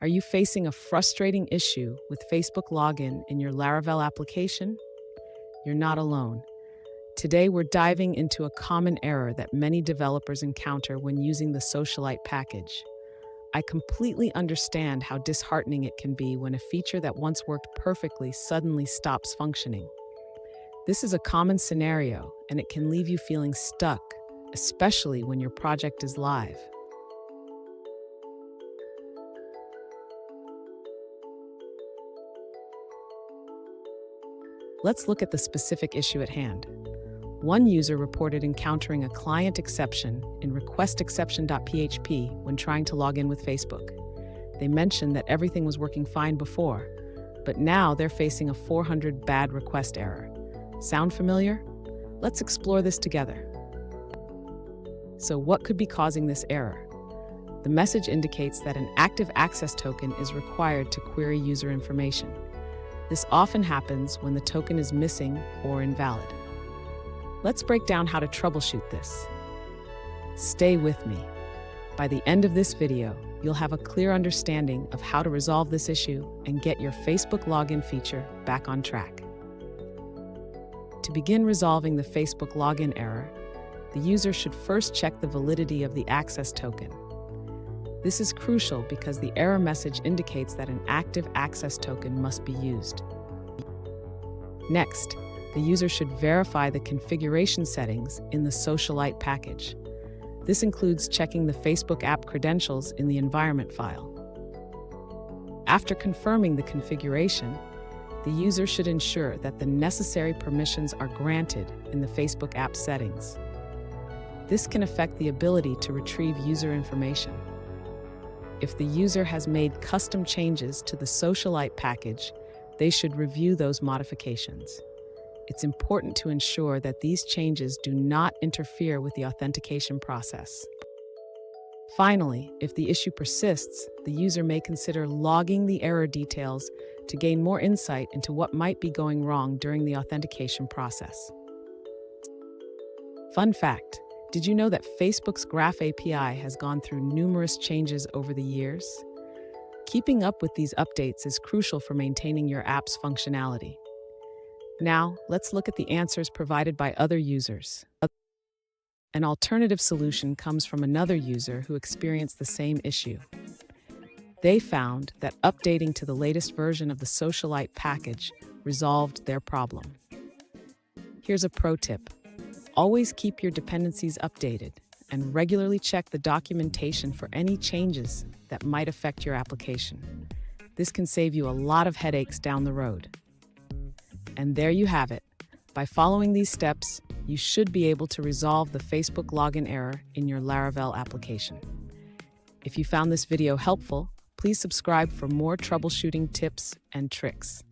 Are you facing a frustrating issue with Facebook login in your Laravel application? You're not alone. Today, we're diving into a common error that many developers encounter when using the Socialite package. I completely understand how disheartening it can be when a feature that once worked perfectly suddenly stops functioning. This is a common scenario, and it can leave you feeling stuck, especially when your project is live. Let's look at the specific issue at hand. One user reported encountering a client exception in requestexception.php when trying to log in with Facebook. They mentioned that everything was working fine before, but now they're facing a 400 bad request error. Sound familiar? Let's explore this together. So what could be causing this error? The message indicates that an active access token is required to query user information. This often happens when the token is missing or invalid. Let's break down how to troubleshoot this. Stay with me. By the end of this video, you'll have a clear understanding of how to resolve this issue and get your Facebook login feature back on track. To begin resolving the Facebook login error, the user should first check the validity of the access token. This is crucial because the error message indicates that an active access token must be used. Next, the user should verify the configuration settings in the Socialite package. This includes checking the Facebook app credentials in the environment file. After confirming the configuration, the user should ensure that the necessary permissions are granted in the Facebook app settings. This can affect the ability to retrieve user information. If the user has made custom changes to the Socialite package, they should review those modifications. It's important to ensure that these changes do not interfere with the authentication process. Finally, if the issue persists, the user may consider logging the error details to gain more insight into what might be going wrong during the authentication process. Fun fact: did you know that Facebook's Graph API has gone through numerous changes over the years? Keeping up with these updates is crucial for maintaining your app's functionality. Now, let's look at the answers provided by other users. An alternative solution comes from another user who experienced the same issue. They found that updating to the latest version of the Socialite package resolved their problem. Here's a pro tip. Always keep your dependencies updated and regularly check the documentation for any changes that might affect your application. This can save you a lot of headaches down the road. And there you have it. By following these steps, you should be able to resolve the Facebook login error in your Laravel application. If you found this video helpful, please subscribe for more troubleshooting tips and tricks.